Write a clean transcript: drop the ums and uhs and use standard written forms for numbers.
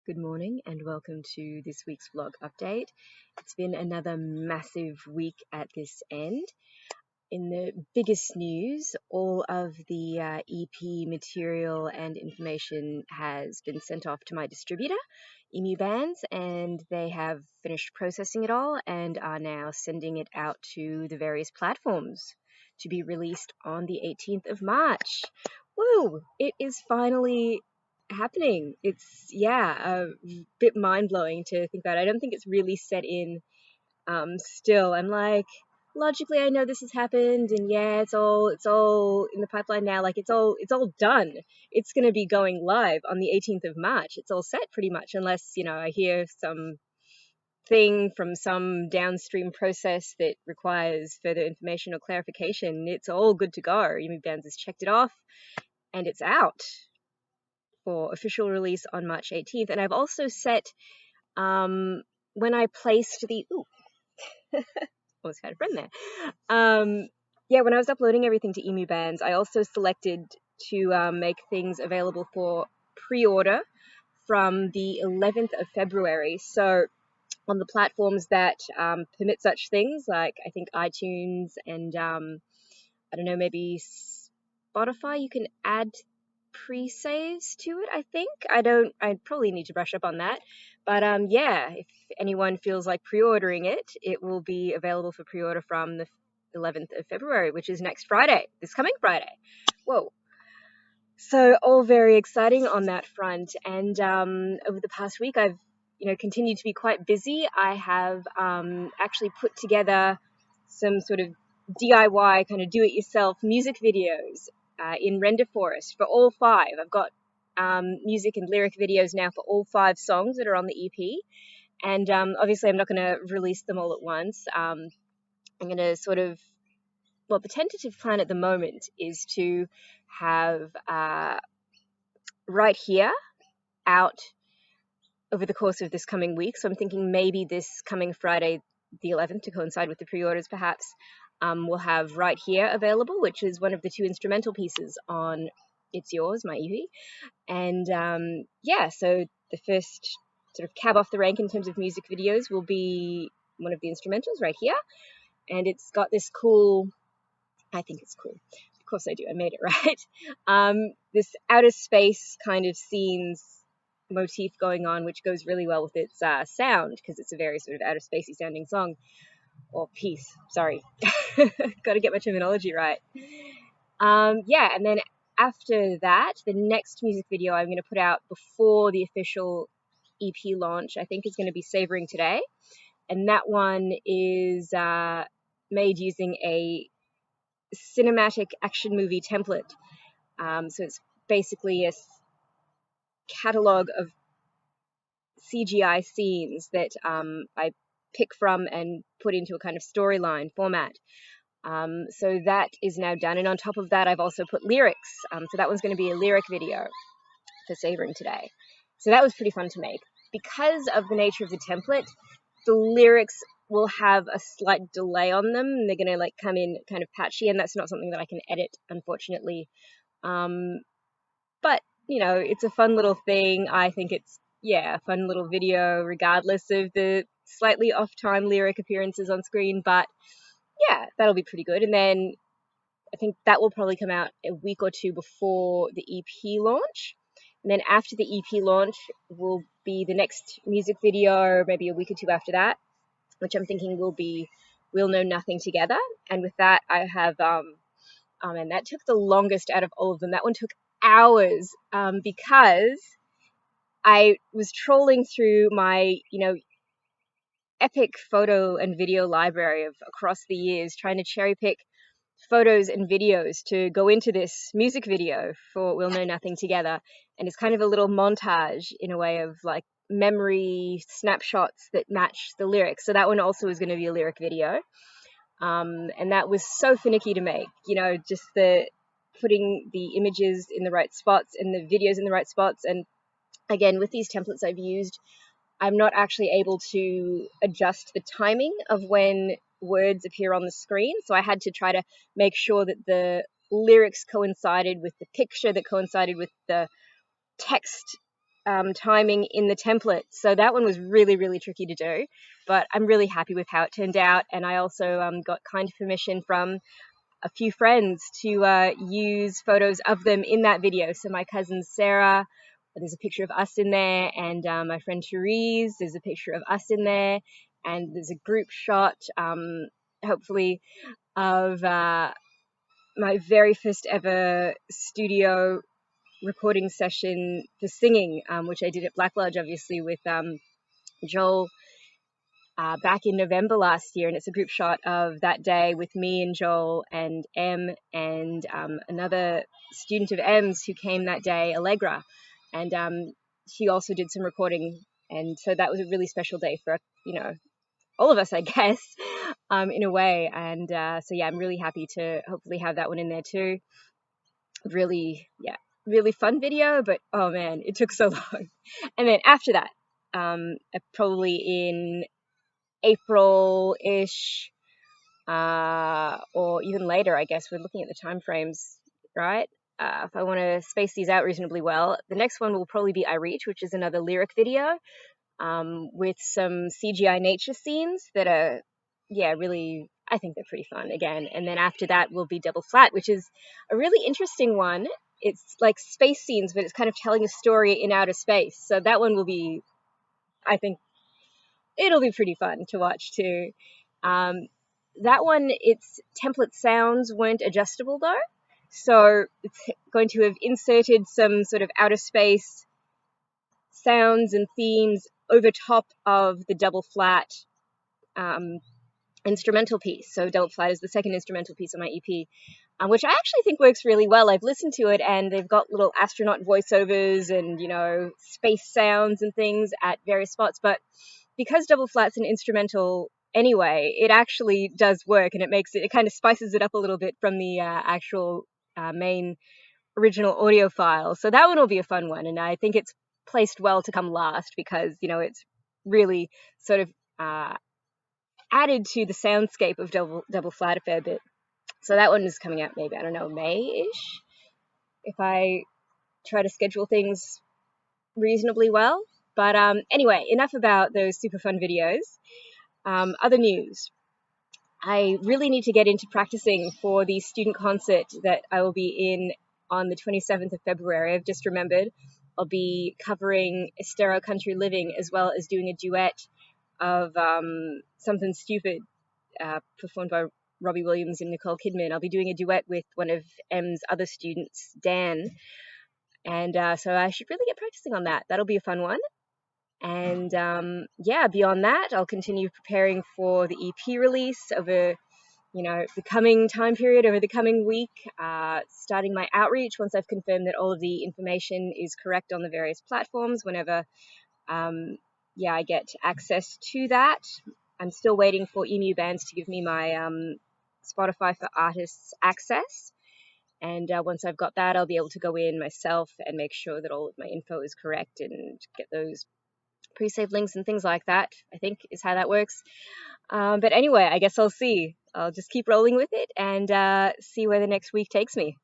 Good morning and welcome to this week's vlog update. It's been another massive week at this end. In the biggest news, all of the EP material and information has been sent off to my distributor, Emu Bands, and they have finished processing it all and are now sending it out to the various platforms to be released on the 18th of March. Woo! It is finally happening. It's a bit mind-blowing to think about. I don't think it's really set in still. I'm like, logically I know this has happened, and it's all in the pipeline now. Like it's all done. It's going to be going live on the 18th of March. It's all set pretty much, unless I hear some thing from some downstream process that requires further information or clarification. It's all good to go. Emu Bands has checked it off and it's out for official release on March 18th. And I've also set when I placed the almost had a friend there. When I was uploading everything to Emu Bands, I also selected to make things available for pre-order from the 11th of February. So on the platforms that permit such things, like I think iTunes and I don't know, maybe Spotify, you can add pre-saves to it, I think. I probably need to brush up on that. But if anyone feels like pre-ordering it, it will be available for pre-order from the 11th of February, which is next Friday, this coming Friday. Whoa. So all very exciting on that front. And over the past week, I've continued to be quite busy. I have actually put together some sort of DIY kind of do-it-yourself music videos in Render Forest for all 5. I've got music and lyric videos now for all 5 songs that are on the EP. And obviously I'm not going to release them all at once. I'm going to the tentative plan at the moment is to have Right Here out over the course of this coming week. So I'm thinking maybe this coming Friday, the 11th, to coincide with the pre-orders perhaps, we'll have Right Here available, which is one of the 2 instrumental pieces on It's Yours, my EP. And so the first sort of cab off the rank in terms of music videos will be one of the instrumentals, Right Here. And it's got this cool, I think it's cool. Of course I do, I made it right. This outer space kind of scenes motif going on, which goes really well with its sound, because it's a very sort of outer spacey sounding song or piece. Sorry, got to get my terminology right. And then after that, the next music video I'm going to put out before the official EP launch, I think, is going to be Savoring Today, and that one is made using a cinematic action movie template. So it's basically a catalog of CGI scenes that I pick from and put into a kind of storyline format. So that is now done. And on top of that, I've also put lyrics. So that one's going to be a lyric video for Savoring Today. So that was pretty fun to make. Because of the nature of the template, the lyrics will have a slight delay on them. They're going to come in kind of patchy, and that's not something that I can edit, unfortunately. But it's a fun little thing. I think it's a fun little video, regardless of the slightly off-time lyric appearances on screen. But that'll be pretty good. And then I think that will probably come out a week or 2 before the EP launch. And then after the EP launch will be the next music video, maybe a week or 2 after that, which I'm thinking will be We'll Know Nothing Together. And with that, I have, and that took the longest out of all of them. That one took hours because I was trolling through my, epic photo and video library of across the years, trying to cherry pick photos and videos to go into this music video for We'll Know Nothing Together. And it's kind of a little montage in a way of memory snapshots that match the lyrics. So that one also is going to be a lyric video. And that was so finicky to make, just the putting the images in the right spots and the videos in the right spots. And again, with these templates I've used, I'm not actually able to adjust the timing of when words appear on the screen. So I had to try to make sure that the lyrics coincided with the picture, that coincided with the text timing in the template. So that one was really, really tricky to do, but I'm really happy with how it turned out. And I also got kind permission from a few friends to use photos of them in that video. So my cousin Sarah, there's a picture of us in there, and my friend Therese, there's a picture of us in there, and there's a group shot, hopefully, of my very first ever studio recording session for singing, which I did at Black Lodge, obviously, with Joel back in November last year. And it's a group shot of that day with me and Joel and Em and another student of Em's who came that day, Allegra. And she also did some recording. And so that was a really special day for, all of us, I guess, in a way. And so, yeah, I'm really happy to hopefully have that one in there too. Really fun video, but oh man, it took so long. And then after that, probably in April-ish, or even later, I guess. We're looking at the time frames, right? If I want to space these out reasonably well, the next one will probably be I Reach, which is another lyric video with some CGI nature scenes that are, really, I think they're pretty fun again. And then after that will be Double Flat, which is a really interesting one. It's like space scenes, but it's kind of telling a story in outer space. So that one will be, I think, it'll be pretty fun to watch too. That one, its template sounds weren't adjustable though. So it's going to have inserted some sort of outer space sounds and themes over top of the Double Flat instrumental piece. So Double Flat is the second instrumental piece on my EP, which I actually think works really well. I've listened to it and they've got little astronaut voiceovers and, space sounds and things at various spots. But because Double Flat's an instrumental anyway, it actually does work, and it kind of spices it up a little bit from the actual main original audio file. So that one will be a fun one, and I think it's placed well to come last because, it's really sort of added to the soundscape of Double Flat a fair bit. So that one is coming out maybe, I don't know, May-ish, if I try to schedule things reasonably well. But anyway, enough about those super fun videos. Other news. I really need to get into practicing for the student concert that I will be in on the 27th of February. I've just remembered I'll be covering Estero Country Living as well as doing a duet of Something Stupid performed by Robbie Williams and Nicole Kidman. I'll be doing a duet with one of Em's other students, Dan. And so I should really get practicing on that. That'll be a fun one. And beyond that, I'll continue preparing for the EP release over, the coming time period, over the coming week, starting my outreach once I've confirmed that all of the information is correct on the various platforms whenever, I get access to that. I'm still waiting for EMU Bands to give me my Spotify for Artists access. And once I've got that, I'll be able to go in myself and make sure that all of my info is correct and get those pre-saved links and things like that, I think is how that works. But anyway, I guess I'll see. I'll just keep rolling with it and see where the next week takes me.